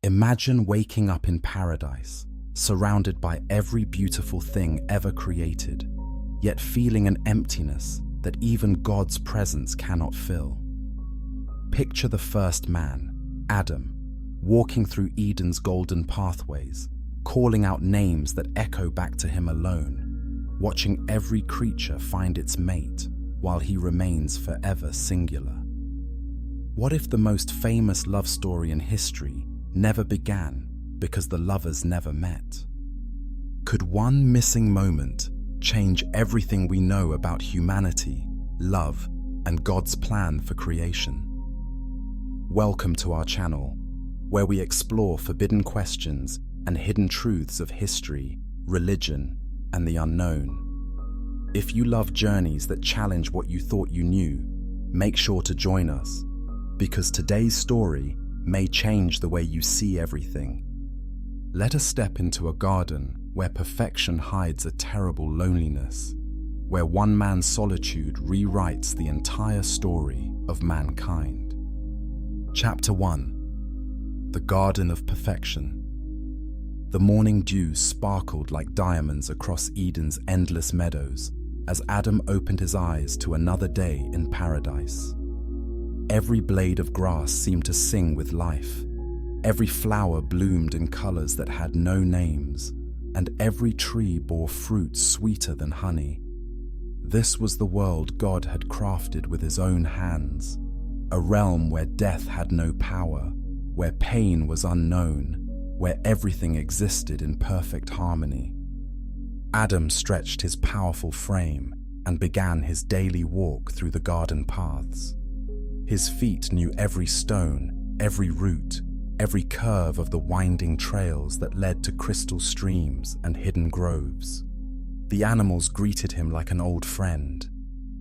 Imagine waking up in paradise, surrounded by every beautiful thing ever created, yet feeling an emptiness that even God's presence cannot fill. Picture the first man, Adam, walking through Eden's golden pathways, calling out names that echo back to him alone, watching every creature find its mate while he remains forever singular. What if the most famous love story in history never began because the lovers never met? Could one missing moment change everything we know about humanity, love, and God's plan for creation? Welcome to our channel, where we explore forbidden questions and hidden truths of history, religion, and the unknown. If you love journeys that challenge what you thought you knew, make sure to join us, because today's story may change the way you see everything. Let us step into a garden where perfection hides a terrible loneliness, where one man's solitude rewrites the entire story of mankind. Chapter 1. The Garden of Perfection. The morning dew sparkled like diamonds across Eden's endless meadows as Adam opened his eyes to another day in paradise. Every blade of grass seemed to sing with life. Every flower bloomed in colors that had no names, and every tree bore fruit sweeter than honey. This was the world God had crafted with his own hands, a realm where death had no power, where pain was unknown, where everything existed in perfect harmony. Adam stretched his powerful frame and began his daily walk through the garden paths. His feet knew every stone, every root, every curve of the winding trails that led to crystal streams and hidden groves. The animals greeted him like an old friend.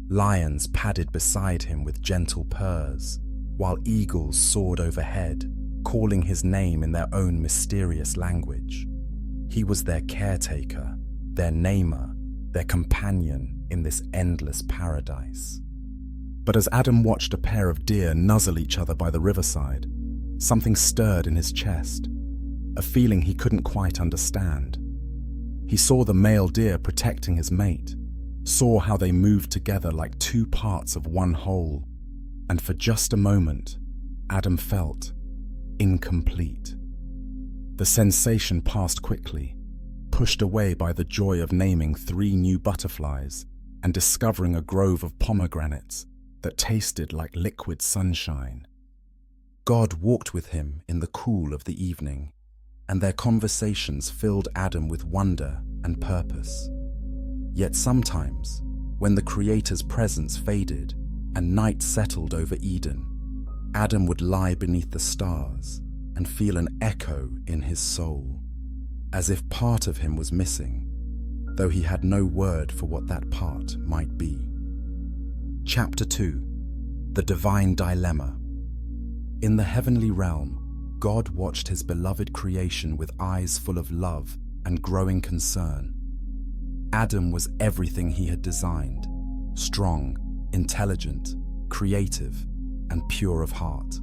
Lions padded beside him with gentle purrs, while eagles soared overhead, calling his name in their own mysterious language. He was their caretaker, their namer, their companion in this endless paradise. But as Adam watched a pair of deer nuzzle each other by the riverside, something stirred in his chest, a feeling he couldn't quite understand. He saw the male deer protecting his mate, saw how they moved together like two parts of one whole, and for just a moment, Adam felt incomplete. The sensation passed quickly, pushed away by the joy of naming 3 new butterflies and discovering a grove of pomegranates that tasted like liquid sunshine. God walked with him in the cool of the evening, and their conversations filled Adam with wonder and purpose. Yet sometimes, when the Creator's presence faded and night settled over Eden, Adam would lie beneath the stars and feel an echo in his soul, as if part of him was missing, though he had no word for what that part might be. Chapter 2. The Divine Dilemma. In the heavenly realm, God watched his beloved creation with eyes full of love and growing concern. Adam was everything he had designed: strong, intelligent, creative, and pure of heart.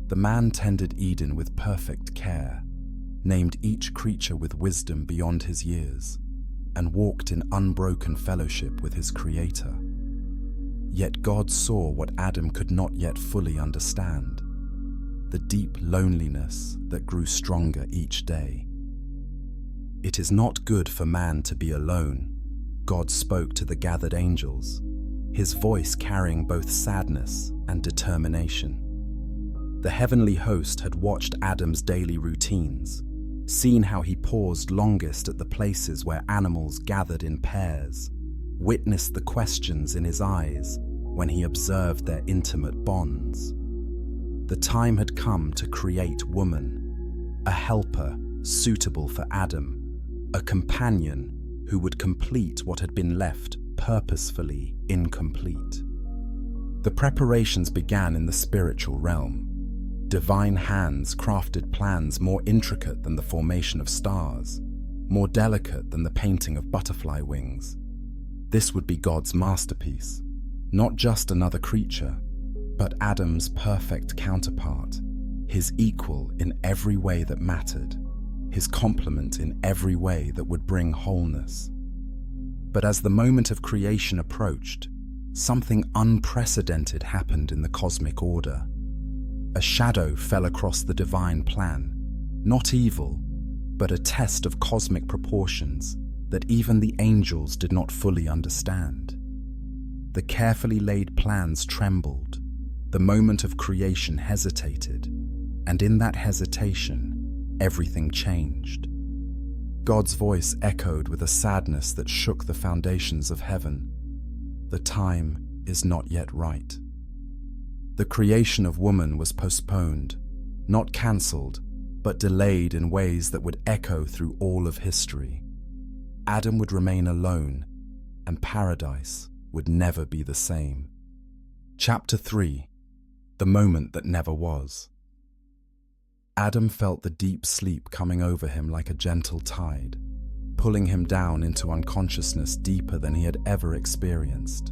The man tended Eden with perfect care, named each creature with wisdom beyond his years, and walked in unbroken fellowship with his Creator. Yet God saw what Adam could not yet fully understand: the deep loneliness that grew stronger each day. It is not good for man to be alone, God spoke to the gathered angels, his voice carrying both sadness and determination. The heavenly host had watched Adam's daily routines, seen how he paused longest at the places where animals gathered in pairs, witnessed the questions in his eyes when he observed their intimate bonds. The time had come to create woman, a helper suitable for Adam, a companion who would complete what had been left purposefully incomplete. The preparations began in the spiritual realm. Divine hands crafted plans more intricate than the formation of stars, more delicate than the painting of butterfly wings. This would be God's masterpiece, not just another creature, but Adam's perfect counterpart, his equal in every way that mattered, his complement in every way that would bring wholeness. But as the moment of creation approached, something unprecedented happened in the cosmic order. A shadow fell across the divine plan, not evil, but a test of cosmic proportions that even the angels did not fully understand. The carefully laid plans trembled, the moment of creation hesitated, and in that hesitation, everything changed. God's voice echoed with a sadness that shook the foundations of heaven. The time is not yet right. The creation of woman was postponed, not cancelled, but delayed in ways that would echo through all of history. Adam would remain alone, and paradise would never be the same. Chapter 3: The Moment That Never Was. Adam felt the deep sleep coming over him like a gentle tide, pulling him down into unconsciousness deeper than he had ever experienced.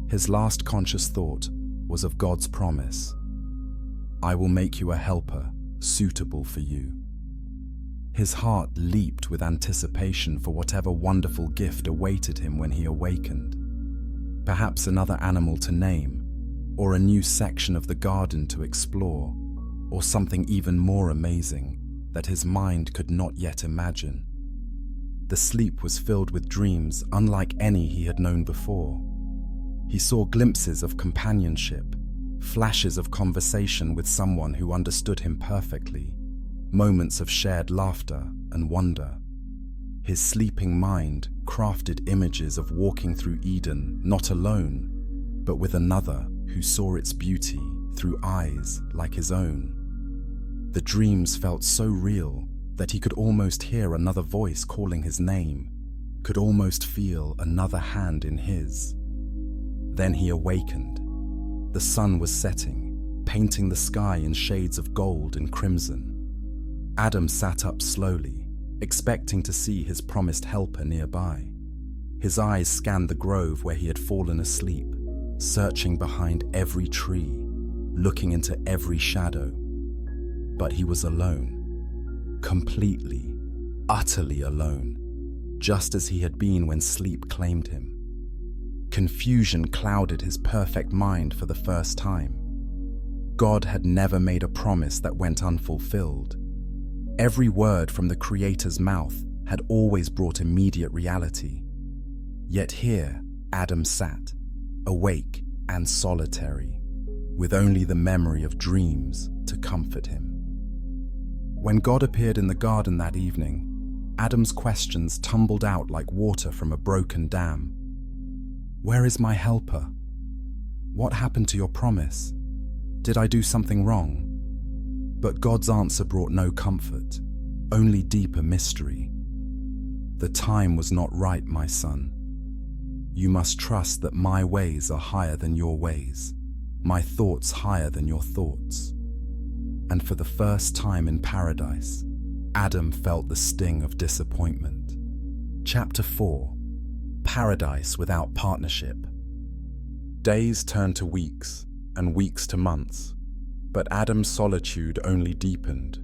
His last conscious thought was of God's promise, "I will make you a helper suitable for you." His heart leaped with anticipation for whatever wonderful gift awaited him when he awakened. Perhaps another animal to name, or a new section of the garden to explore, or something even more amazing that his mind could not yet imagine. The sleep was filled with dreams unlike any he had known before. He saw glimpses of companionship, flashes of conversation with someone who understood him perfectly, moments of shared laughter and wonder. His sleeping mind crafted images of walking through Eden not alone, but with another who saw its beauty through eyes like his own. The dreams felt so real that he could almost hear another voice calling his name, could almost feel another hand in his. Then he awakened. The sun was setting, painting the sky in shades of gold and crimson. Adam sat up slowly, expecting to see his promised helper nearby. His eyes scanned the grove where he had fallen asleep, searching behind every tree, looking into every shadow. But he was alone, completely, utterly alone, just as he had been when sleep claimed him. Confusion clouded his perfect mind for the first time. God had never made a promise that went unfulfilled. Every word from the Creator's mouth had always brought immediate reality. Yet here, Adam sat, awake and solitary, with only the memory of dreams to comfort him. When God appeared in the garden that evening, Adam's questions tumbled out like water from a broken dam. "Where is my helper? What happened to your promise? Did I do something wrong?" But God's answer brought no comfort, only deeper mystery. "The time was not right, my son. You must trust that my ways are higher than your ways, my thoughts higher than your thoughts." And for the first time in paradise, Adam felt the sting of disappointment. Chapter 4: Paradise Without Partnership. Days turned to weeks, and weeks to months, but Adam's solitude only deepened.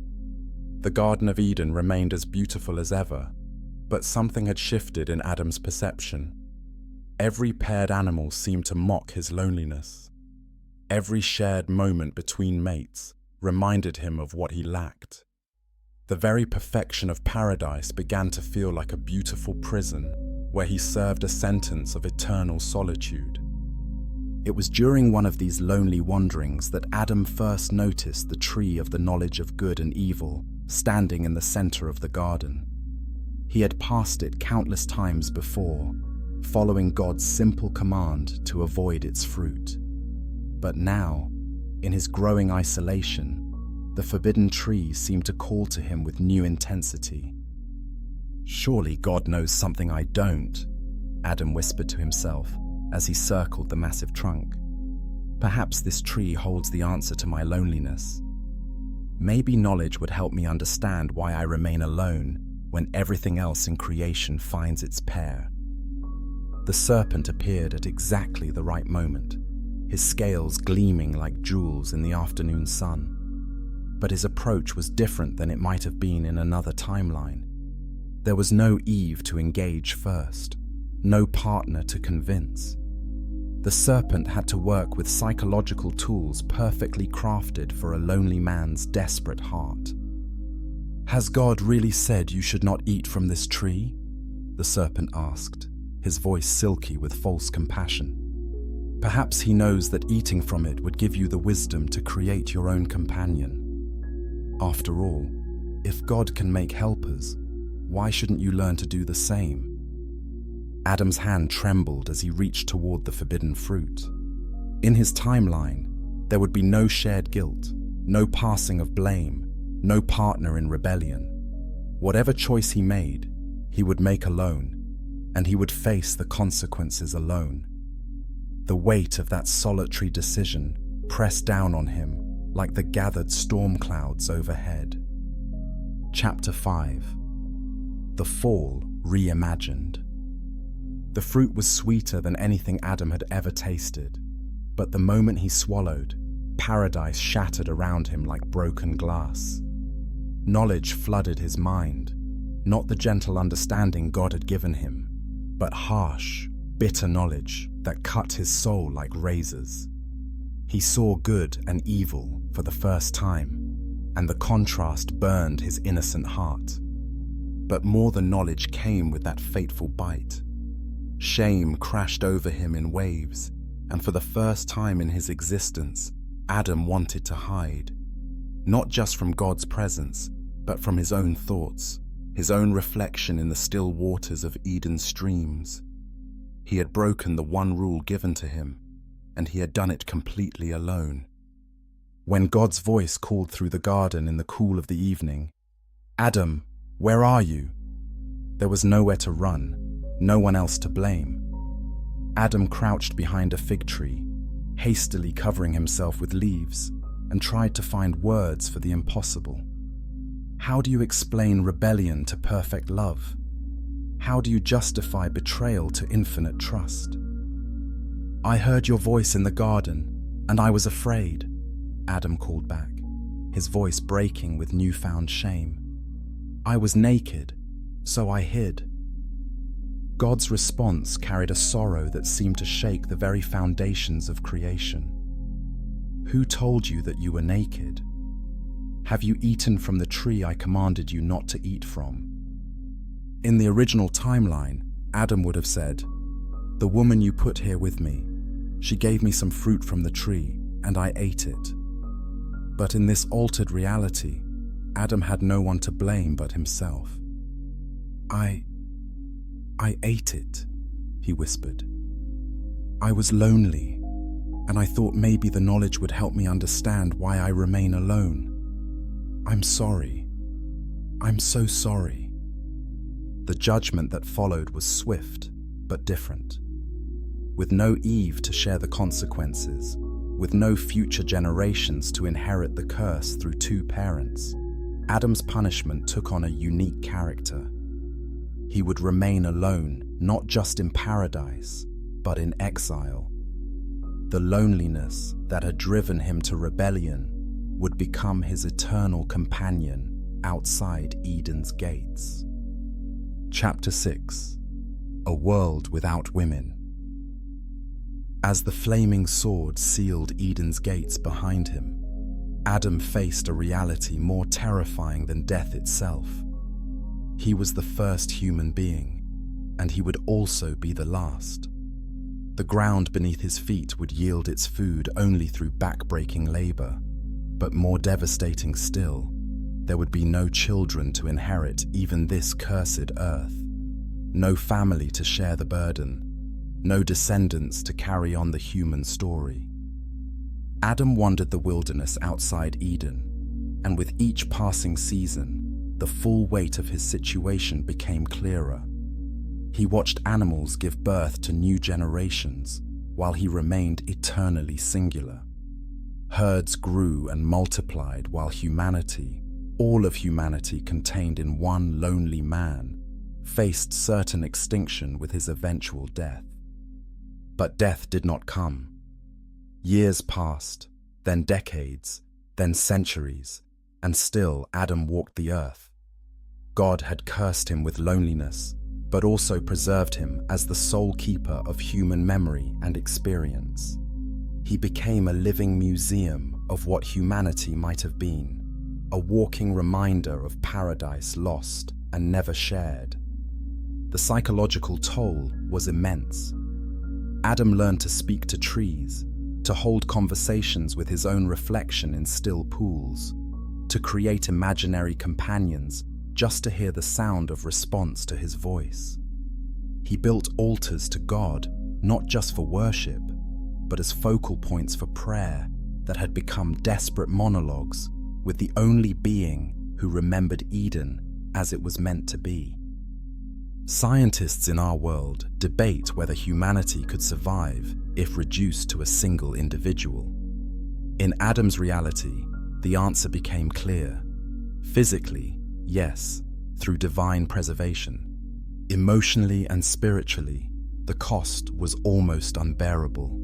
The Garden of Eden remained as beautiful as ever, but something had shifted in Adam's perception. Every paired animal seemed to mock his loneliness. Every shared moment between mates reminded him of what he lacked. The very perfection of paradise began to feel like a beautiful prison where he served a sentence of eternal solitude. It was during one of these lonely wanderings that Adam first noticed the tree of the knowledge of good and evil standing in the center of the garden. He had passed it countless times before, following God's simple command to avoid its fruit. But now, in his growing isolation, the forbidden tree seemed to call to him with new intensity. "Surely God knows something I don't," Adam whispered to himself as he circled the massive trunk. "Perhaps this tree holds the answer to my loneliness. Maybe knowledge would help me understand why I remain alone when everything else in creation finds its pair." The serpent appeared at exactly the right moment, his scales gleaming like jewels in the afternoon sun. But his approach was different than it might have been in another timeline. There was no Eve to engage first, no partner to convince. The serpent had to work with psychological tools perfectly crafted for a lonely man's desperate heart. "Has God really said you should not eat from this tree?" the serpent asked, his voice silky with false compassion. "Perhaps he knows that eating from it would give you the wisdom to create your own companion. After all, if God can make helpers, why shouldn't you learn to do the same?" Adam's hand trembled as he reached toward the forbidden fruit. In his timeline, there would be no shared guilt, no passing of blame, no partner in rebellion. Whatever choice he made, he would make alone, and he would face the consequences alone. The weight of that solitary decision pressed down on him like the gathered storm clouds overhead. Chapter 5. The Fall Reimagined. The fruit was sweeter than anything Adam had ever tasted, but the moment he swallowed, paradise shattered around him like broken glass. Knowledge flooded his mind, not the gentle understanding God had given him, but harsh, bitter knowledge that cut his soul like razors. He saw good and evil for the first time, and the contrast burned his innocent heart. But more than knowledge came with that fateful bite. Shame crashed over him in waves, and for the first time in his existence, Adam wanted to hide. Not just from God's presence, but from his own thoughts, his own reflection in the still waters of Eden's streams. He had broken the one rule given to him, and he had done it completely alone. When God's voice called through the garden in the cool of the evening, "Adam, where are you?" there was nowhere to run, no one else to blame. Adam crouched behind a fig tree, hastily covering himself with leaves, and tried to find words for the impossible. How do you explain rebellion to perfect love? How do you justify betrayal to infinite trust? "I heard your voice in the garden, and I was afraid," Adam called back, his voice breaking with newfound shame. "I was naked, so I hid." God's response carried a sorrow that seemed to shake the very foundations of creation. "Who told you that you were naked? Have you eaten from the tree I commanded you not to eat from?" In the original timeline, Adam would have said, "The woman you put here with me, she gave me some fruit from the tree, and I ate it." But in this altered reality, Adam had no one to blame but himself. I ate it," he whispered. "I was lonely, and I thought maybe the knowledge would help me understand why I remain alone. I'm sorry. I'm so sorry." The judgment that followed was swift, but different. With no Eve to share the consequences, with no future generations to inherit the curse through two parents, Adam's punishment took on a unique character. He would remain alone, not just in paradise, but in exile. The loneliness that had driven him to rebellion would become his eternal companion outside Eden's gates. Chapter 6. A World Without Women. As the flaming sword sealed Eden's gates behind him, Adam faced a reality more terrifying than death itself. He was the first human being, and he would also be the last. The ground beneath his feet would yield its food only through back-breaking labor, but more devastating still, there would be no children to inherit even this cursed earth, no family to share the burden, no descendants to carry on the human story. Adam wandered the wilderness outside Eden, and with each passing season, the full weight of his situation became clearer. He watched animals give birth to new generations, while he remained eternally singular. Herds grew and multiplied while humanity, all of humanity contained in one lonely man, faced certain extinction with his eventual death. But death did not come. Years passed, then decades, then centuries, and still Adam walked the earth. God had cursed him with loneliness, but also preserved him as the sole keeper of human memory and experience. He became a living museum of what humanity might have been, a walking reminder of paradise lost and never shared. The psychological toll was immense. Adam learned to speak to trees, to hold conversations with his own reflection in still pools, to create imaginary companions just to hear the sound of response to his voice. He built altars to God, not just for worship, but as focal points for prayer that had become desperate monologues with the only being who remembered Eden as it was meant to be. Scientists in our world debate whether humanity could survive if reduced to a single individual. In Adam's reality, the answer became clear. Physically, yes, through divine preservation. Emotionally and spiritually, the cost was almost unbearable.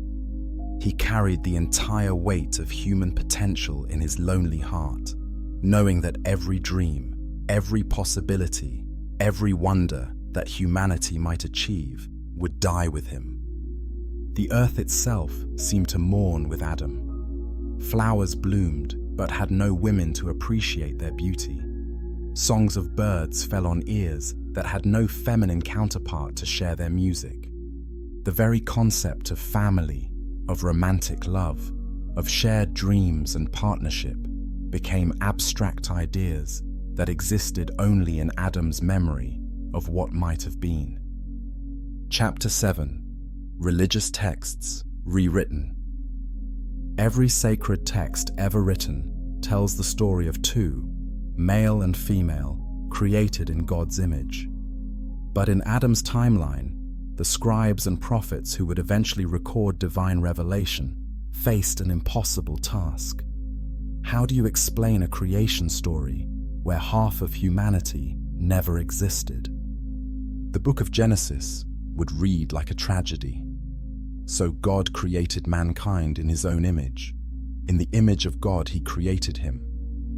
He carried the entire weight of human potential in his lonely heart, knowing that every dream, every possibility, every wonder that humanity might achieve would die with him. The earth itself seemed to mourn with Adam. Flowers bloomed, but had no women to appreciate their beauty. Songs of birds fell on ears that had no feminine counterpart to share their music. The very concept of family, of romantic love, of shared dreams and partnership became abstract ideas that existed only in Adam's memory of what might have been. Chapter 7. Religious Texts Rewritten. Every sacred text ever written tells the story of two, male and female, created in God's image. But in Adam's timeline, the scribes and prophets who would eventually record divine revelation faced an impossible task. How do you explain a creation story where half of humanity never existed? The book of Genesis would read like a tragedy. So God created mankind in his own image. In the image of God he created him.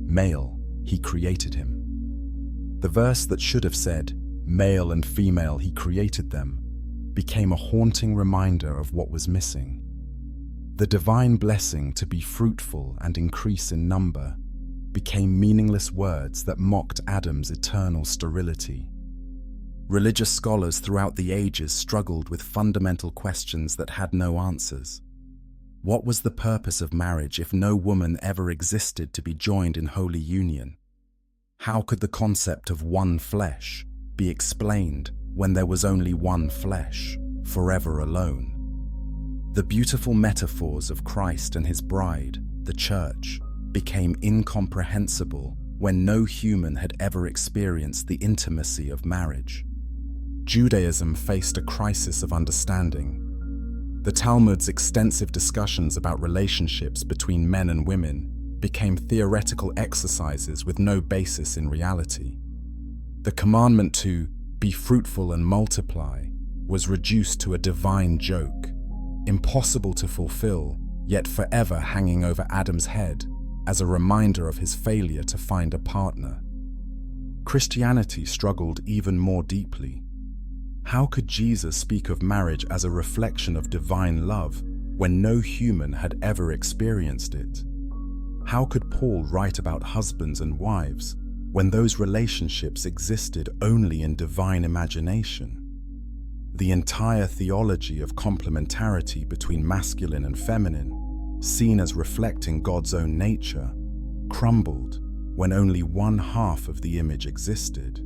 Male, he created him. The verse that should have said, male and female he created them, became a haunting reminder of what was missing. The divine blessing to be fruitful and increase in number became meaningless words that mocked Adam's eternal sterility. Religious scholars throughout the ages struggled with fundamental questions that had no answers. What was the purpose of marriage if no woman ever existed to be joined in holy union? How could the concept of one flesh be explained when there was only one flesh, forever alone? The beautiful metaphors of Christ and his bride, the church, became incomprehensible when no human had ever experienced the intimacy of marriage. Judaism faced a crisis of understanding. The Talmud's extensive discussions about relationships between men and women became theoretical exercises with no basis in reality. The commandment to be fruitful and multiply was reduced to a divine joke, impossible to fulfill, yet forever hanging over Adam's head as a reminder of his failure to find a partner. Christianity struggled even more deeply. How could Jesus speak of marriage as a reflection of divine love when no human had ever experienced it? How could Paul write about husbands and wives when those relationships existed only in divine imagination? The entire theology of complementarity between masculine and feminine, seen as reflecting God's own nature, crumbled when only one half of the image existed.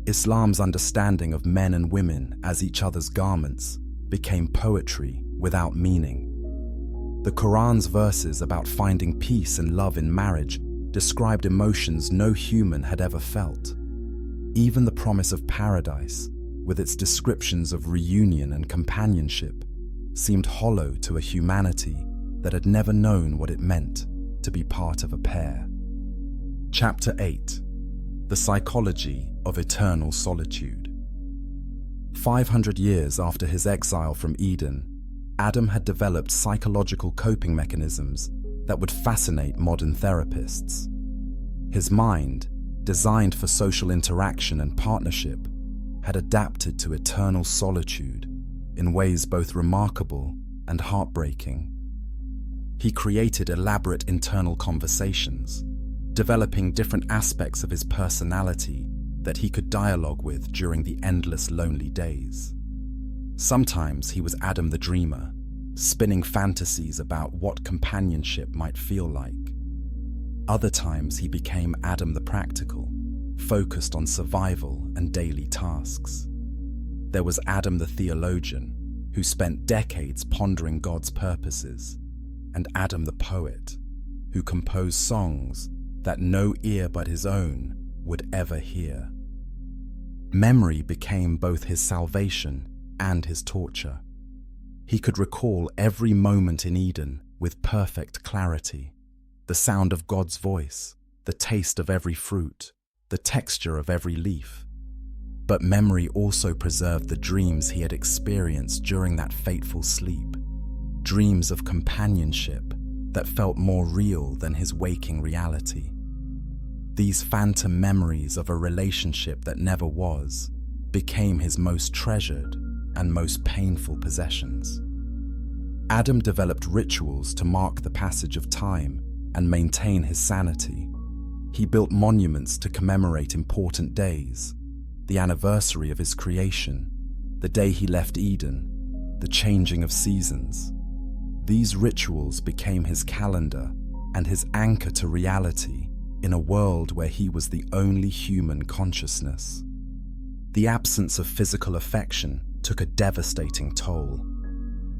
Islam's understanding of men and women as each other's garments became poetry without meaning. The Quran's verses about finding peace and love in marriage described emotions no human had ever felt. Even the promise of paradise, with its descriptions of reunion and companionship, seemed hollow to a humanity that had never known what it meant to be part of a pair. Chapter 8. The Psychology of Eternal Solitude. 500 years after his exile from Eden, Adam had developed psychological coping mechanisms that would fascinate modern therapists. His mind, designed for social interaction and partnership, had adapted to eternal solitude in ways both remarkable and heartbreaking. He created elaborate internal conversations, developing different aspects of his personality that he could dialogue with during the endless lonely days. Sometimes he was Adam the dreamer, spinning fantasies about what companionship might feel like. Other times he became Adam the practical, focused on survival and daily tasks. There was Adam the theologian, who spent decades pondering God's purposes, and Adam the poet, who composed songs that no ear but his own would ever hear. Memory became both his salvation and his torture. He could recall every moment in Eden with perfect clarity, the sound of God's voice, the taste of every fruit, the texture of every leaf. But memory also preserved the dreams he had experienced during that fateful sleep, dreams of companionship that felt more real than his waking reality. These phantom memories of a relationship that never was became his most treasured and most painful possessions. Adam developed rituals to mark the passage of time and maintain his sanity. He built monuments to commemorate important days, the anniversary of his creation, the day he left Eden, the changing of seasons. These rituals became his calendar and his anchor to reality in a world where he was the only human consciousness. The absence of physical affection took a devastating toll.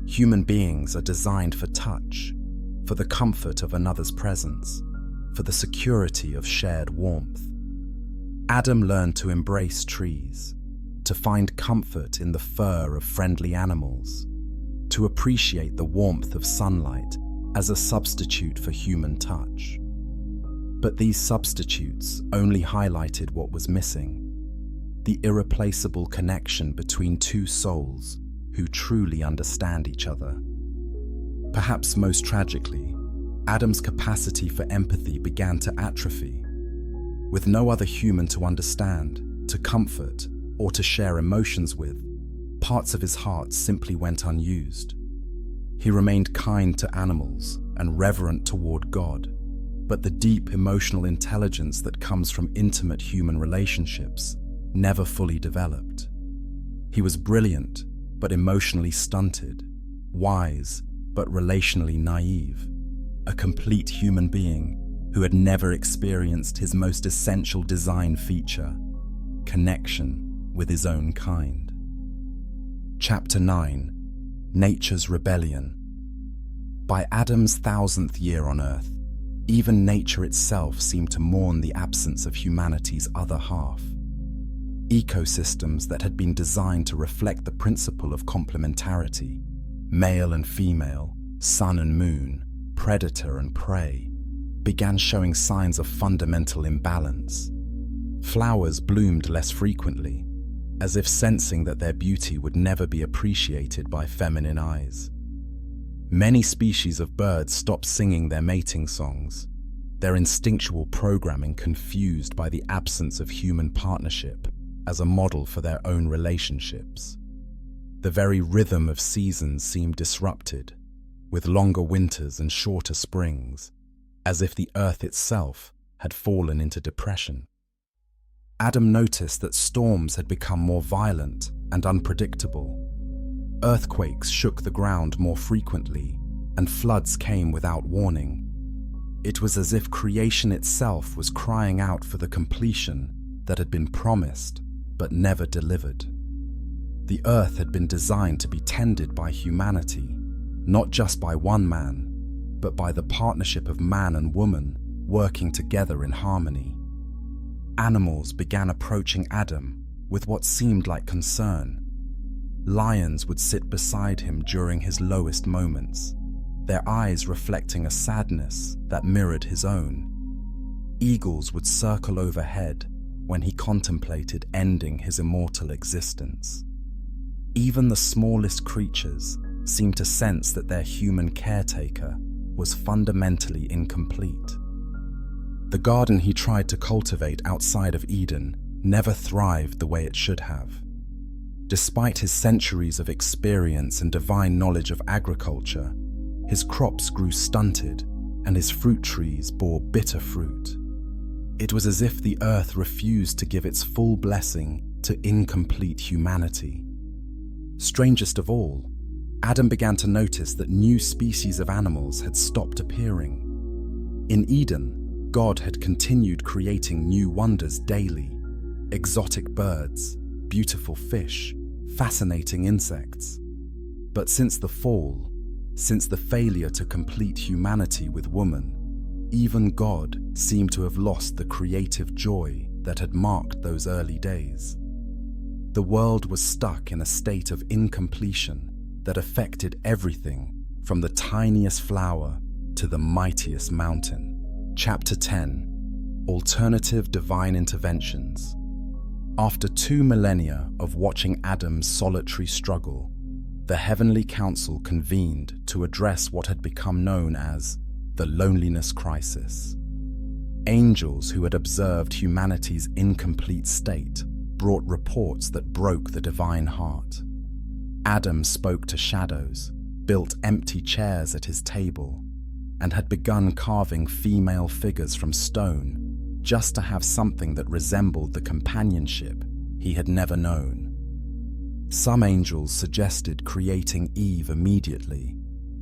Human beings are designed for touch, for the comfort of another's presence, for the security of shared warmth. Adam learned to embrace trees, to find comfort in the fur of friendly animals, to appreciate the warmth of sunlight as a substitute for human touch. But these substitutes only highlighted what was missing: the irreplaceable connection between two souls who truly understand each other. Perhaps most tragically, Adam's capacity for empathy began to atrophy. With no other human to understand, to comfort, or to share emotions with, parts of his heart simply went unused. He remained kind to animals and reverent toward God, but the deep emotional intelligence that comes from intimate human relationships never fully developed. He was brilliant, but emotionally stunted, wise, but relationally naive, a complete human being who had never experienced his most essential design feature: connection with his own kind. Chapter 9: Nature's Rebellion. By Adam's 1,000th year on Earth, even nature itself seemed to mourn the absence of humanity's other half. Ecosystems that had been designed to reflect the principle of complementarity, male and female, sun and moon, predator and prey, began showing signs of fundamental imbalance. Flowers bloomed less frequently, as if sensing that their beauty would never be appreciated by feminine eyes. Many species of birds stopped singing their mating songs, their instinctual programming confused by the absence of human partnership as a model for their own relationships. The very rhythm of seasons seemed disrupted, with longer winters and shorter springs, as if the earth itself had fallen into depression. Adam noticed that storms had become more violent and unpredictable. Earthquakes shook the ground more frequently, and floods came without warning. It was as if creation itself was crying out for the completion that had been promised but never delivered. The earth had been designed to be tended by humanity, not just by one man, but by the partnership of man and woman working together in harmony. Animals began approaching Adam with what seemed like concern. Lions would sit beside him during his lowest moments, their eyes reflecting a sadness that mirrored his own. Eagles would circle overhead when he contemplated ending his immortal existence. Even the smallest creatures seemed to sense that their human caretaker was fundamentally incomplete. The garden he tried to cultivate outside of Eden never thrived the way it should have. Despite his centuries of experience and divine knowledge of agriculture, his crops grew stunted and his fruit trees bore bitter fruit. It was as if the earth refused to give its full blessing to incomplete humanity. Strangest of all, Adam began to notice that new species of animals had stopped appearing. In Eden, God had continued creating new wonders daily: exotic birds, beautiful fish, fascinating insects. But since the fall, since the failure to complete humanity with woman, even God seemed to have lost the creative joy that had marked those early days. The world was stuck in a state of incompletion that affected everything from the tiniest flower to the mightiest mountain. Chapter 10: Alternative Divine Interventions. After 2 millennia of watching Adam's solitary struggle, the Heavenly Council convened to address what had become known as the loneliness crisis. Angels who had observed humanity's incomplete state brought reports that broke the divine heart. Adam spoke to shadows, built empty chairs at his table, and had begun carving female figures from stone just to have something that resembled the companionship he had never known. Some angels suggested creating Eve immediately,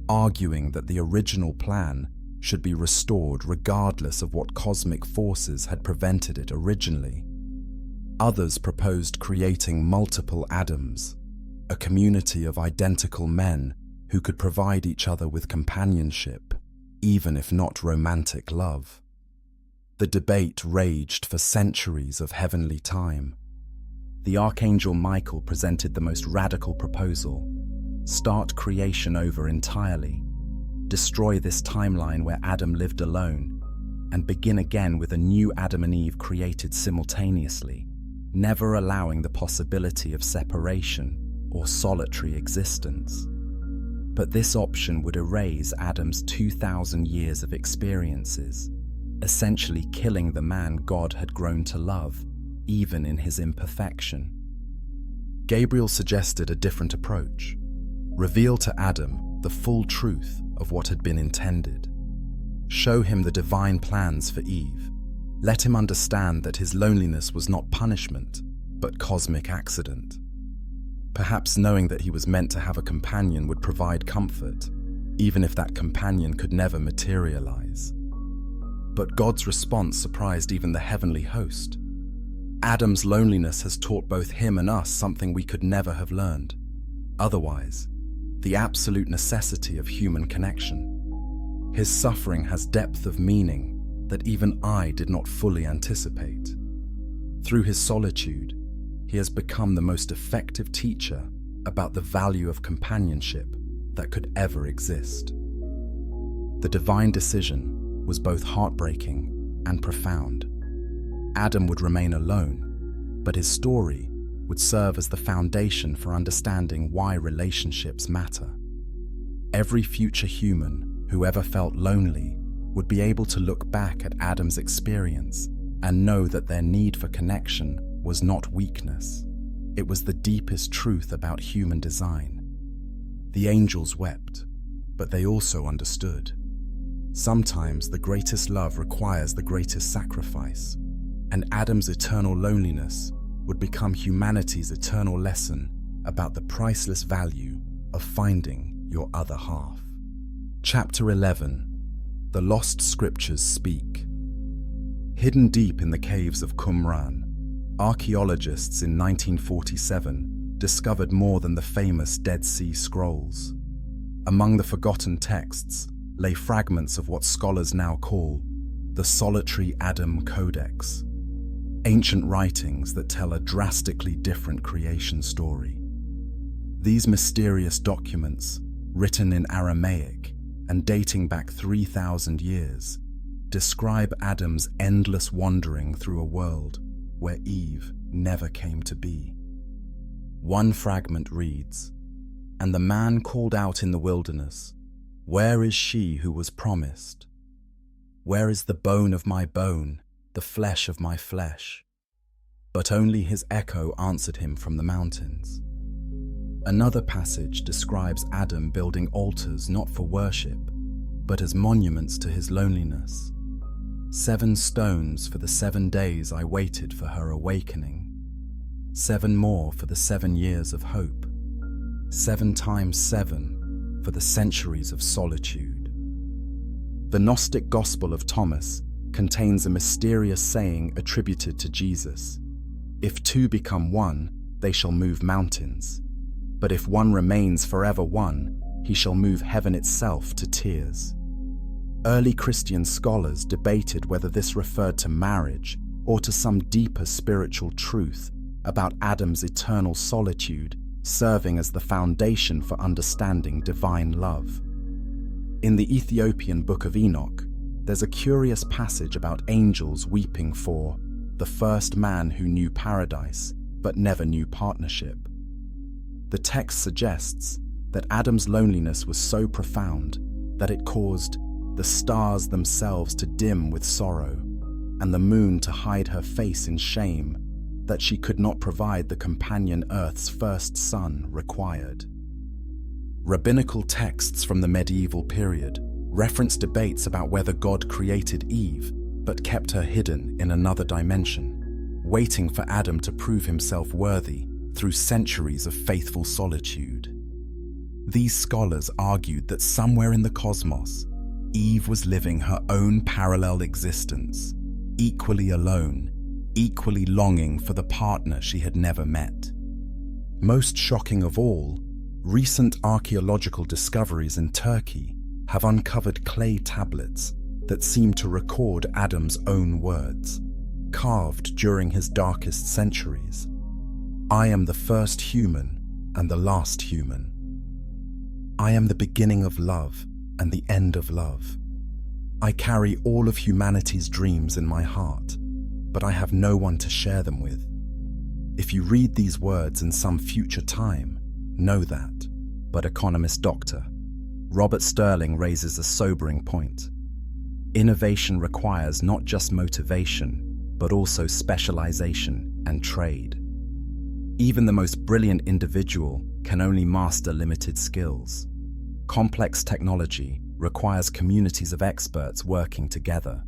arguing that the original plan should be restored regardless of what cosmic forces had prevented it originally. Others proposed creating multiple Adams, a community of identical men who could provide each other with companionship, even if not romantic love. The debate raged for centuries of heavenly time. The Archangel Michael presented the most radical proposal: start creation over entirely, destroy this timeline where Adam lived alone, and begin again with a new Adam and Eve created simultaneously, never allowing the possibility of separation or solitary existence. But this option would erase Adam's 2,000 years of experiences, essentially killing the man God had grown to love, even in his imperfection. Gabriel suggested a different approach: reveal to Adam the full truth of what had been intended. Show him the divine plans for Eve. Let him understand that his loneliness was not punishment, but cosmic accident. Perhaps knowing that he was meant to have a companion would provide comfort, even if that companion could never materialize. But God's response surprised even the heavenly host. Adam's loneliness has taught both him and us something we could never have learned otherwise: the absolute necessity of human connection. His suffering has depth of meaning that even I did not fully anticipate. Through his solitude, he has become the most effective teacher about the value of companionship that could ever exist. The divine decision was both heartbreaking and profound. Adam would remain alone, but his story would serve as the foundation for understanding why relationships matter. Every future human who ever felt lonely would be able to look back at Adam's experience and know that their need for connection was not weakness. It was the deepest truth about human design. The angels wept, but they also understood. Sometimes the greatest love requires the greatest sacrifice, and Adam's eternal loneliness would become humanity's eternal lesson about the priceless value of finding your other half. Chapter 11: The Lost Scriptures Speak. Hidden deep in the caves of Qumran, archaeologists in 1947 discovered more than the famous Dead Sea Scrolls. Among the forgotten texts lay fragments of what scholars now call the Solitary Adam Codex, ancient writings that tell a drastically different creation story. These mysterious documents, written in Aramaic and dating back 3,000 years, describe Adam's endless wandering through a world where Eve never came to be. One fragment reads, "And the man called out in the wilderness, 'Where is she who was promised?' Where is the bone of my bone, the flesh of my flesh?" But only his echo answered him from the mountains. Another passage describes Adam building altars not for worship, but as monuments to his loneliness. 7 stones for the 7 days I waited for her awakening. 7 more for the 7 years of hope. 7 times 7 for the centuries of solitude. The Gnostic Gospel of Thomas contains a mysterious saying attributed to Jesus: "If 2 become 1, they shall move mountains. But if 1 remains forever 1, he shall move heaven itself to tears." Early Christian scholars debated whether this referred to marriage or to some deeper spiritual truth about Adam's eternal solitude serving as the foundation for understanding divine love. In the Ethiopian Book of Enoch, there's a curious passage about angels weeping for the first man who knew paradise but never knew partnership. The text suggests that Adam's loneliness was so profound that it caused the stars themselves to dim with sorrow and the moon to hide her face in shame that she could not provide the companion Earth's first son required. Rabbinical texts from the medieval period reference debates about whether God created Eve but kept her hidden in another dimension, waiting for Adam to prove himself worthy through centuries of faithful solitude. These scholars argued that somewhere in the cosmos, Eve was living her own parallel existence, equally alone, equally longing for the partner she had never met. Most shocking of all, recent archaeological discoveries in Turkey have uncovered clay tablets that seem to record Adam's own words, carved during his darkest centuries. "I am the first human and the last human. I am the beginning of love and the end of love. I carry all of humanity's dreams in my heart, but I have no one to share them with. If you read these words in some future time, know that." But economist Dr. Robert Sterling raises a sobering point. Innovation requires not just motivation, but also specialization and trade. Even the most brilliant individual can only master limited skills. Complex technology requires communities of experts working together.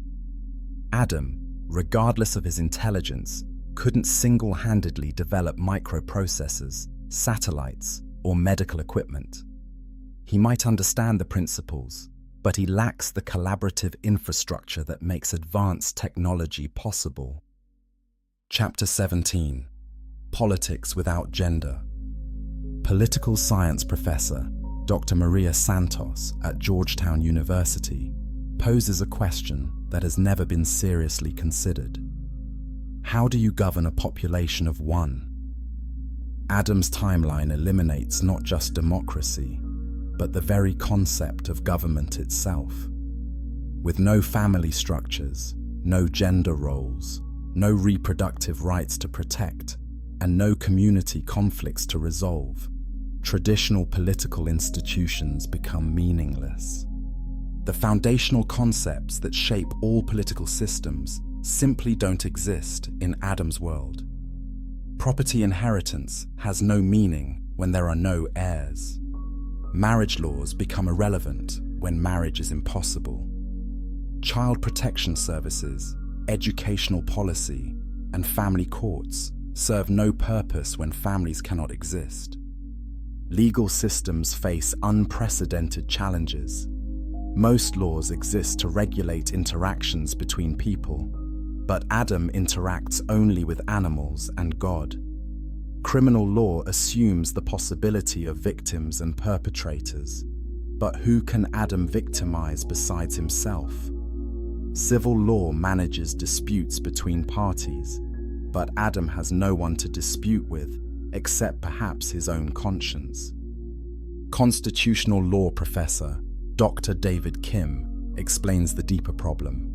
Adam, regardless of his intelligence, couldn't single-handedly develop microprocessors, satellites, or medical equipment. He might understand the principles, but he lacks the collaborative infrastructure that makes advanced technology possible. Chapter 17: Politics Without Gender. Political science professor Dr. Maria Santos at Georgetown University poses a question that has never been seriously considered. How do you govern a population of 1? Adam's timeline eliminates not just democracy, but the very concept of government itself. With no family structures, no gender roles, no reproductive rights to protect, and no community conflicts to resolve, traditional political institutions become meaningless. The foundational concepts that shape all political systems simply don't exist in Adam's world. Property inheritance has no meaning when there are no heirs. Marriage laws become irrelevant when marriage is impossible. Child protection services, educational policy, and family courts serve no purpose when families cannot exist. Legal systems face unprecedented challenges. Most laws exist to regulate interactions between people, but Adam interacts only with animals and God. Criminal law assumes the possibility of victims and perpetrators, but who can Adam victimize besides himself? Civil law manages disputes between parties, but Adam has no one to dispute with except perhaps his own conscience. Constitutional law professor Dr. David Kim explains the deeper problem.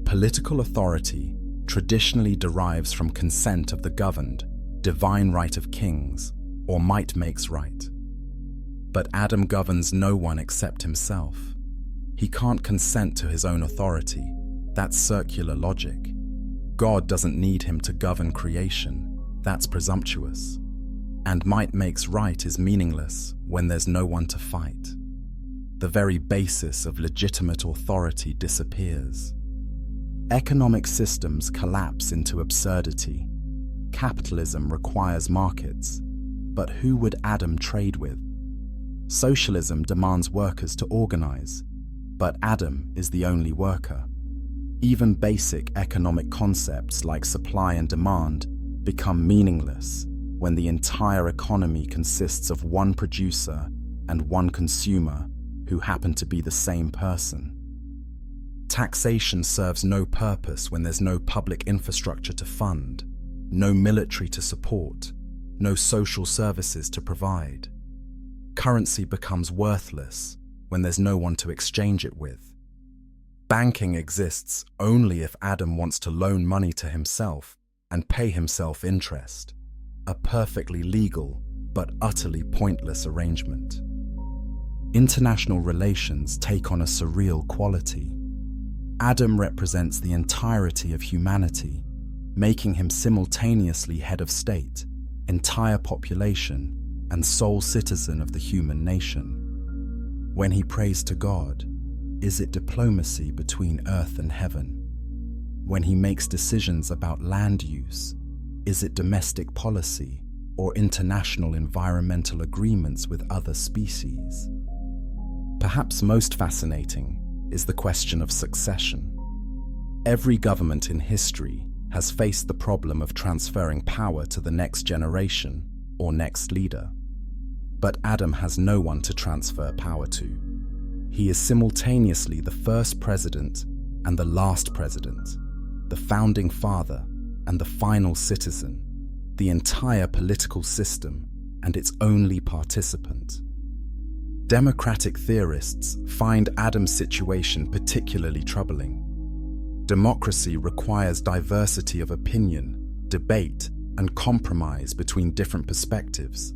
Political authority traditionally derives from consent of the governed, divine right of kings, or might makes right. But Adam governs no one except himself. He can't consent to his own authority. That's circular logic. God doesn't need him to govern creation. That's presumptuous. And might makes right is meaningless when there's no one to fight. The very basis of legitimate authority disappears. Economic systems collapse into absurdity. Capitalism requires markets, but who would Adam trade with? Socialism demands workers to organize, but Adam is the only worker. Even basic economic concepts like supply and demand become meaningless when the entire economy consists of one producer and one consumer who happen to be the same person. Taxation serves no purpose when there's no public infrastructure to fund, no military to support, no social services to provide. Currency becomes worthless when there's no one to exchange it with. Banking exists only if Adam wants to loan money to himself and pay himself interest. A perfectly legal but utterly pointless arrangement. International relations take on a surreal quality. Adam represents the entirety of humanity, making him simultaneously head of state, entire population, and sole citizen of the human nation. When he prays to God, is it diplomacy between earth and heaven? When he makes decisions about land use, is it domestic policy or international environmental agreements with other species? Perhaps most fascinating is the question of succession. Every government in history has faced the problem of transferring power to the next generation or next leader. But Adam has no one to transfer power to. He is simultaneously the first president and the last president, the founding father and the final citizen, the entire political system and its only participant. Democratic theorists find Adam's situation particularly troubling. Democracy requires diversity of opinion, debate, and compromise between different perspectives.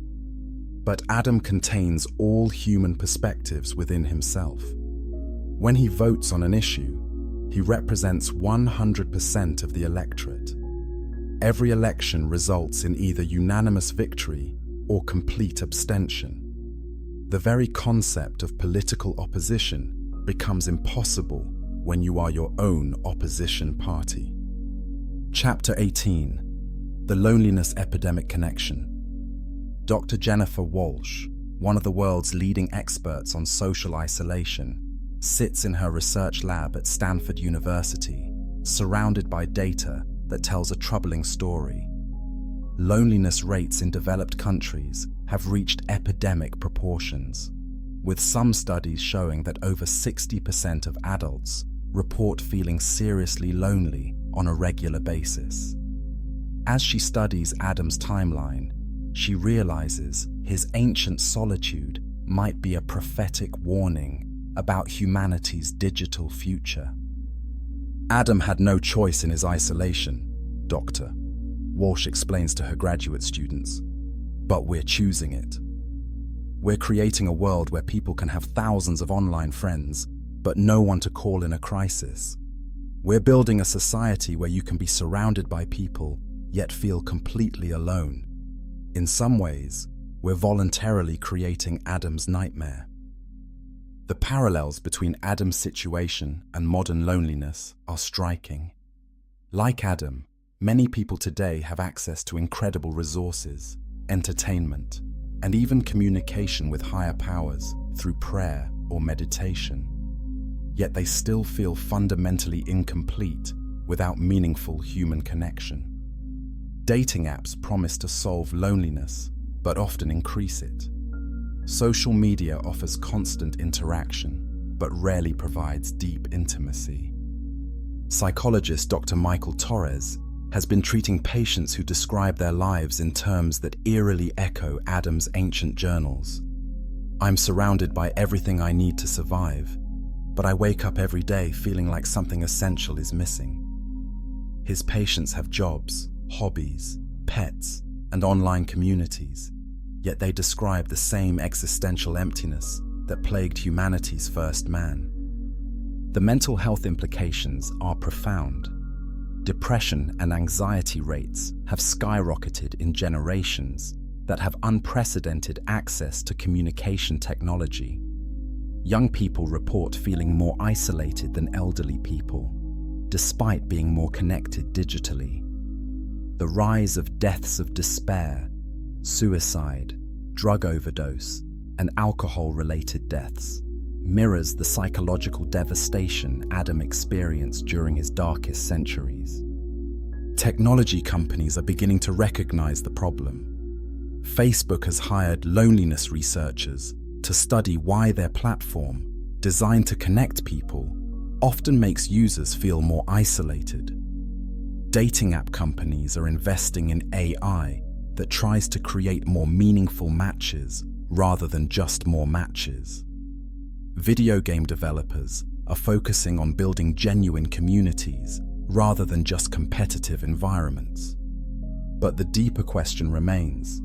But Adam contains all human perspectives within himself. When he votes on an issue, he represents 100% of the electorate. Every election results in either unanimous victory or complete abstention. The very concept of political opposition becomes impossible when you are your own opposition party. Chapter 18: The Loneliness Epidemic Connection. Dr. Jennifer Walsh, one of the world's leading experts on social isolation, sits in her research lab at Stanford University, surrounded by data that tells a troubling story. Loneliness rates in developed countries have reached epidemic proportions, with some studies showing that over 60% of adults report feeling seriously lonely on a regular basis. As she studies Adam's timeline, she realizes his ancient solitude might be a prophetic warning about humanity's digital future. Adam had no choice in his isolation, Dr. Walsh explains to her graduate students, but we're choosing it. We're creating a world where people can have thousands of online friends, but no one to call in a crisis. We're building a society where you can be surrounded by people, yet feel completely alone. In some ways, we're voluntarily creating Adam's nightmare. The parallels between Adam's situation and modern loneliness are striking. Like Adam, many people today have access to incredible resources, entertainment, and even communication with higher powers through prayer or meditation. Yet they still feel fundamentally incomplete without meaningful human connection. Dating apps promise to solve loneliness, but often increase it. Social media offers constant interaction, but rarely provides deep intimacy. Psychologist Dr. Michael Torres has been treating patients who describe their lives in terms that eerily echo Adam's ancient journals. I'm surrounded by everything I need to survive, but I wake up every day feeling like something essential is missing. His patients have jobs, hobbies, pets, and online communities, yet they describe the same existential emptiness that plagued humanity's first man. The mental health implications are profound. Depression and anxiety rates have skyrocketed in generations that have unprecedented access to communication technology. Young people report feeling more isolated than elderly people, despite being more connected digitally. The rise of deaths of despair, suicide, drug overdose, and alcohol-related deaths mirrors the psychological devastation Adam experienced during his darkest centuries. Technology companies are beginning to recognize the problem. Facebook has hired loneliness researchers to study why their platform, designed to connect people, often makes users feel more isolated. Dating app companies are investing in AI that tries to create more meaningful matches rather than just more matches. Video game developers are focusing on building genuine communities rather than just competitive environments. But the deeper question remains: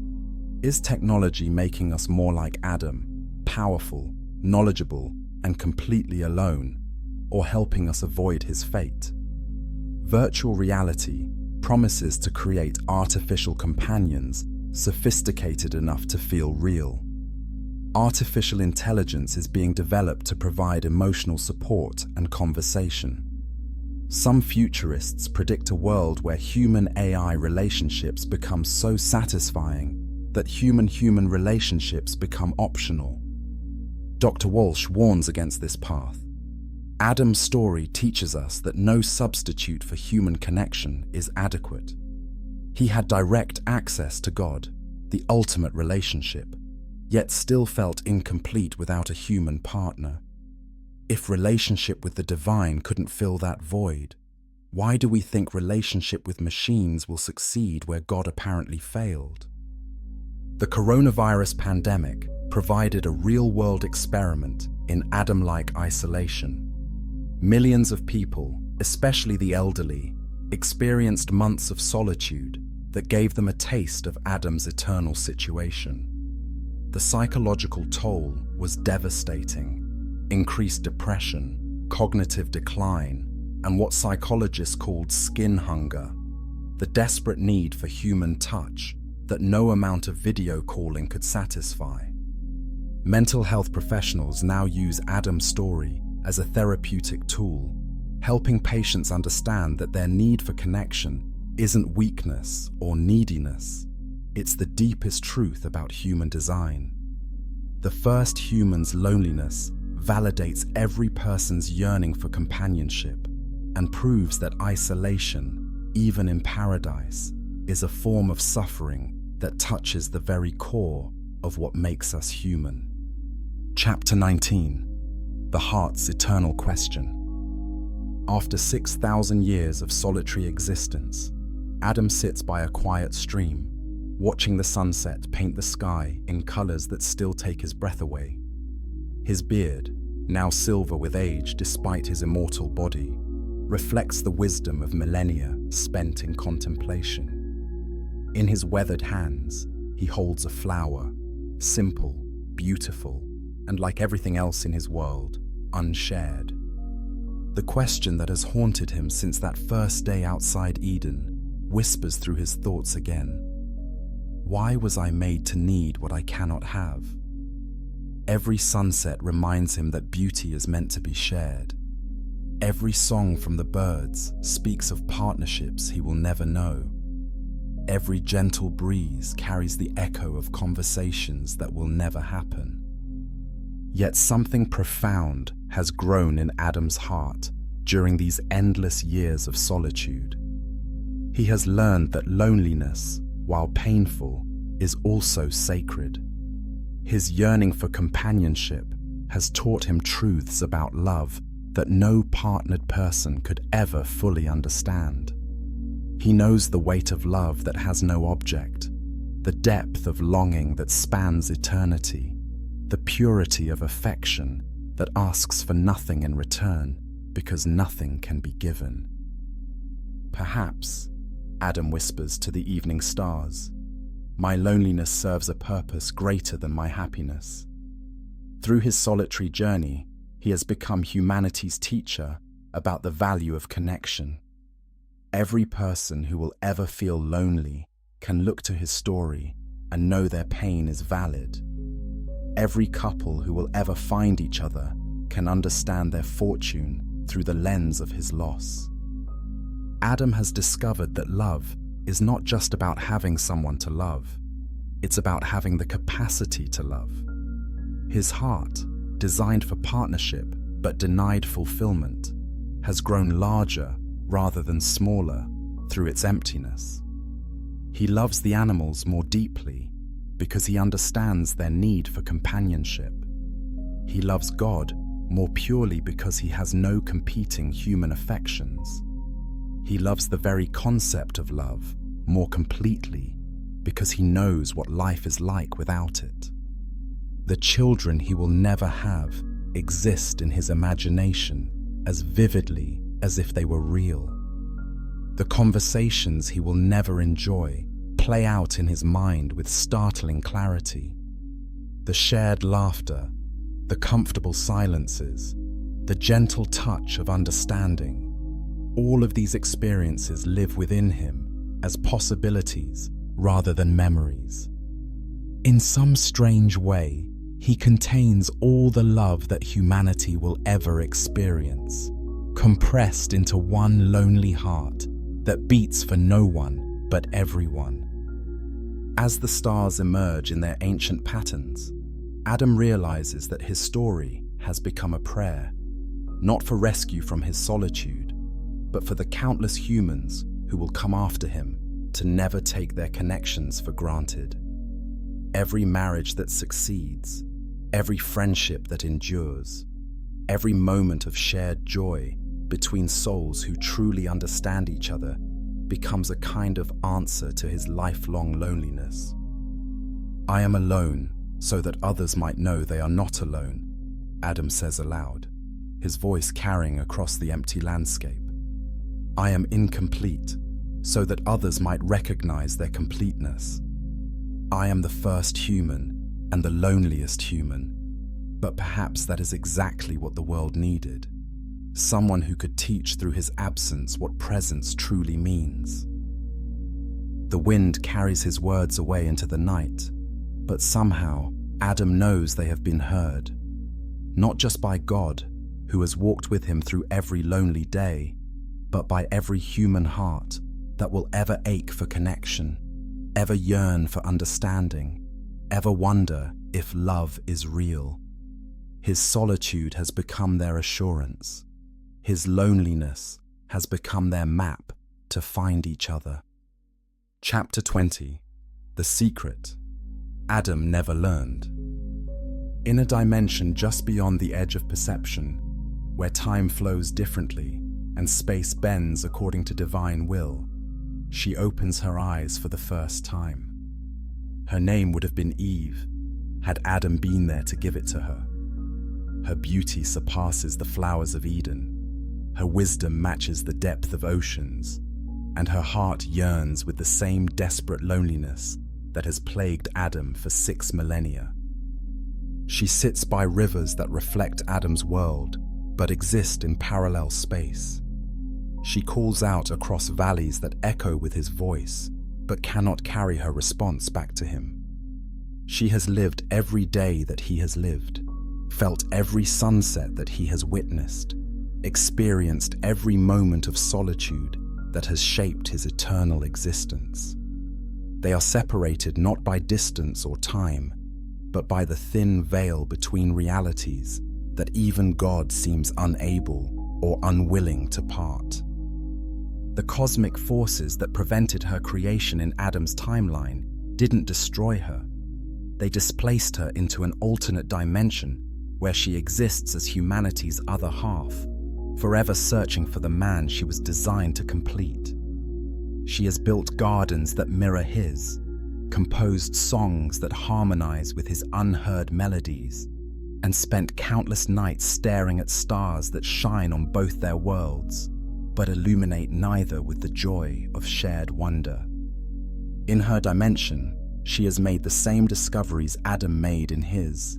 is technology making us more like Adam, powerful, knowledgeable, and completely alone, or helping us avoid his fate? Virtual reality promises to create artificial companions sophisticated enough to feel real. Artificial intelligence is being developed to provide emotional support and conversation. Some futurists predict a world where human-AI relationships become so satisfying that human-human relationships become optional. Dr. Walsh warns against this path. Adam's story teaches us that no substitute for human connection is adequate. He had direct access to God, the ultimate relationship, yet still felt incomplete without a human partner. If relationship with the divine couldn't fill that void, why do we think relationship with machines will succeed where God apparently failed? The coronavirus pandemic provided a real-world experiment in Adam-like isolation. Millions of people, especially the elderly, experienced months of solitude that gave them a taste of Adam's eternal situation. The psychological toll was devastating. Increased depression, cognitive decline, and what psychologists called skin hunger, the desperate need for human touch that no amount of video calling could satisfy. Mental health professionals now use Adam's story as a therapeutic tool, helping patients understand that their need for connection isn't weakness or neediness. It's the deepest truth about human design. The first human's loneliness validates every person's yearning for companionship and proves that isolation, even in paradise, is a form of suffering that touches the very core of what makes us human. Chapter 19. The Heart's Eternal Question. After 6,000 years of solitary existence, Adam sits by a quiet stream, watching the sunset paint the sky in colors that still take his breath away. His beard, now silver with age despite his immortal body, reflects the wisdom of millennia spent in contemplation. In his weathered hands, he holds a flower, simple, beautiful, and like everything else in his world, unshared. The question that has haunted him since that first day outside Eden whispers through his thoughts again. Why was I made to need what I cannot have? Every sunset reminds him that beauty is meant to be shared. Every song from the birds speaks of partnerships he will never know. Every gentle breeze carries the echo of conversations that will never happen. Yet something profound has grown in Adam's heart during these endless years of solitude. He has learned that loneliness, while painful, is also sacred. His yearning for companionship has taught him truths about love that no partnered person could ever fully understand. He knows the weight of love that has no object, the depth of longing that spans eternity, the purity of affection that asks for nothing in return because nothing can be given. Perhaps, Adam whispers to the evening stars, my loneliness serves a purpose greater than my happiness. Through his solitary journey, He has become humanity's teacher about the value of connection. Every person who will ever feel lonely can look to his story and know their pain is valid. Every couple who will ever find each other can understand their fortune through the lens of his loss. Adam has discovered that love is not just about having someone to love, it's about having the capacity to love. His heart, designed for partnership but denied fulfillment, has grown larger rather than smaller through its emptiness. He loves the animals more deeply because he understands their need for companionship. He loves God more purely because he has no competing human affections. He loves the very concept of love more completely because he knows what life is like without it. The children he will never have exist in his imagination as vividly as if they were real. The conversations he will never enjoy play out in his mind with startling clarity. The shared laughter, the comfortable silences, the gentle touch of understanding, all of these experiences live within him as possibilities rather than memories. In some strange way, he contains all the love that humanity will ever experience, compressed into one lonely heart that beats for no one but everyone. As the stars emerge in their ancient patterns, Adam realizes that his story has become a prayer, not for rescue from his solitude, but for the countless humans who will come after him to never take their connections for granted. Every marriage that succeeds, every friendship that endures, every moment of shared joy between souls who truly understand each other becomes a kind of answer to his lifelong loneliness. I am alone so that others might know they are not alone, Adam says aloud, his voice carrying across the empty landscape. I am incomplete so that others might recognize their completeness. I am the first human and the loneliest human, but perhaps that is exactly what the world needed. Someone who could teach through his absence what presence truly means. The wind carries his words away into the night, but somehow Adam knows they have been heard, not just by God, who has walked with him through every lonely day, but by every human heart that will ever ache for connection, ever yearn for understanding, ever wonder if love is real. His solitude has become their assurance. His loneliness has become their map to find each other. Chapter 20. The Secret. Adam never learned. In a dimension just beyond the edge of perception, where time flows differently and space bends according to divine will, she opens her eyes for the first time. Her name would have been Eve, had Adam been there to give it to her. Her beauty surpasses the flowers of Eden. Her wisdom matches the depth of oceans, and her heart yearns with the same desperate loneliness that has plagued Adam for 6 millennia. She sits by rivers that reflect Adam's world, but exist in parallel space. She calls out across valleys that echo with his voice, but cannot carry her response back to him. She has lived every day that he has lived, felt every sunset that he has witnessed, experienced every moment of solitude that has shaped his eternal existence. They are separated not by distance or time, but by the thin veil between realities that even God seems unable or unwilling to part. The cosmic forces that prevented her creation in Adam's timeline didn't destroy her. They displaced her into an alternate dimension where she exists as humanity's other half, forever searching for the man she was designed to complete. She has built gardens that mirror his, composed songs that harmonize with his unheard melodies, and spent countless nights staring at stars that shine on both their worlds, but illuminate neither with the joy of shared wonder. In her dimension, she has made the same discoveries Adam made in his.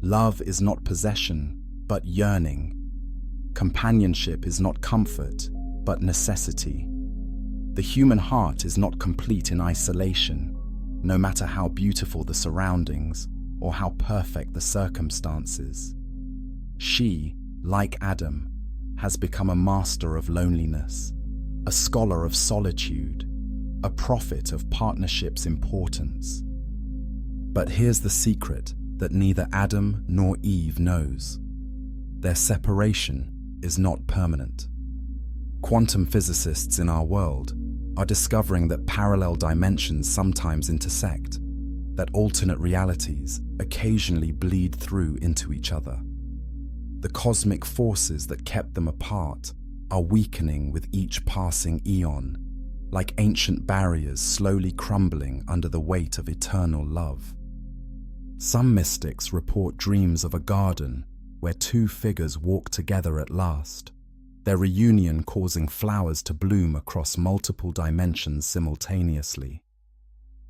Love is not possession, but yearning. Companionship is not comfort, but necessity. The human heart is not complete in isolation, no matter how beautiful the surroundings or how perfect the circumstances. She, like Adam, has become a master of loneliness, a scholar of solitude, a prophet of partnership's importance. But here's the secret that neither Adam nor Eve knows. Their separation is not permanent. Quantum physicists in our world are discovering that parallel dimensions sometimes intersect, that alternate realities occasionally bleed through into each other. The cosmic forces that kept them apart are weakening with each passing eon, like ancient barriers slowly crumbling under the weight of eternal love. Some mystics report dreams of a garden where two figures walk together at last, their reunion causing flowers to bloom across multiple dimensions simultaneously.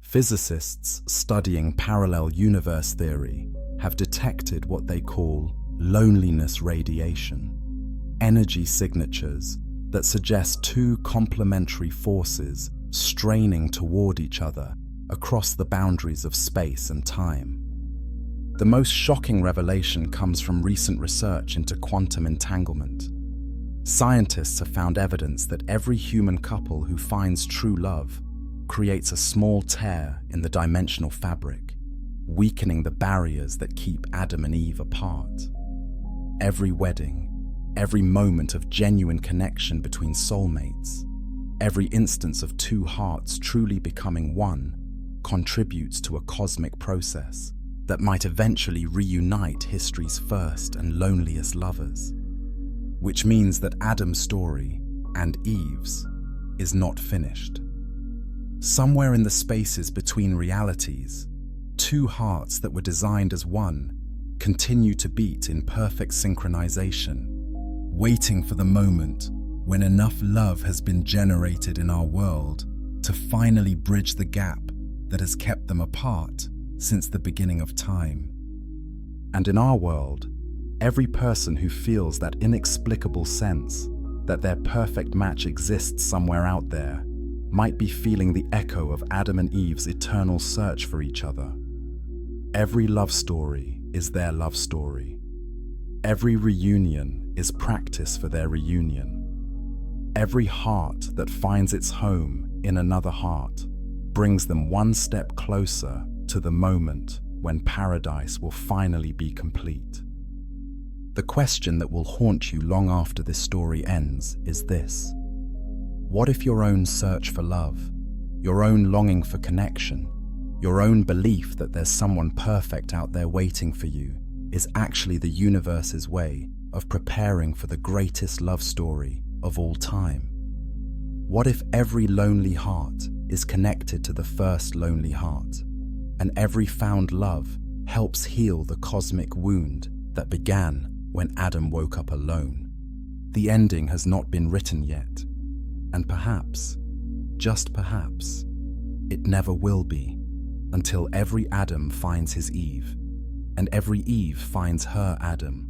Physicists studying parallel universe theory have detected what they call loneliness radiation, energy signatures that suggest two complementary forces straining toward each other across the boundaries of space and time. The most shocking revelation comes from recent research into quantum entanglement. Scientists have found evidence that every human couple who finds true love creates a small tear in the dimensional fabric, weakening the barriers that keep Adam and Eve apart. Every wedding, every moment of genuine connection between soulmates, every instance of two hearts truly becoming one contributes to a cosmic process that might eventually reunite history's first and loneliest lovers. Which means that Adam's story, and Eve's, is not finished. Somewhere in the spaces between realities, two hearts that were designed as one continue to beat in perfect synchronization, waiting for the moment when enough love has been generated in our world to finally bridge the gap that has kept them apart since the beginning of time. And in our world, every person who feels that inexplicable sense that their perfect match exists somewhere out there might be feeling the echo of Adam and Eve's eternal search for each other. Every love story is their love story. Every reunion is practice for their reunion. Every heart that finds its home in another heart brings them one step closer to the moment when paradise will finally be complete. The question that will haunt you long after this story ends is this: what if your own search for love, your own longing for connection, your own belief that there's someone perfect out there waiting for you is actually the universe's way of preparing for the greatest love story of all time? What if every lonely heart is connected to the first lonely heart, and every found love helps heal the cosmic wound that began when Adam woke up alone? The ending has not been written yet, and perhaps, just perhaps, it never will be until every Adam finds his Eve, and every Eve finds her Adam,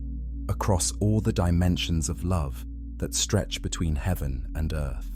across all the dimensions of love that stretch between heaven and earth.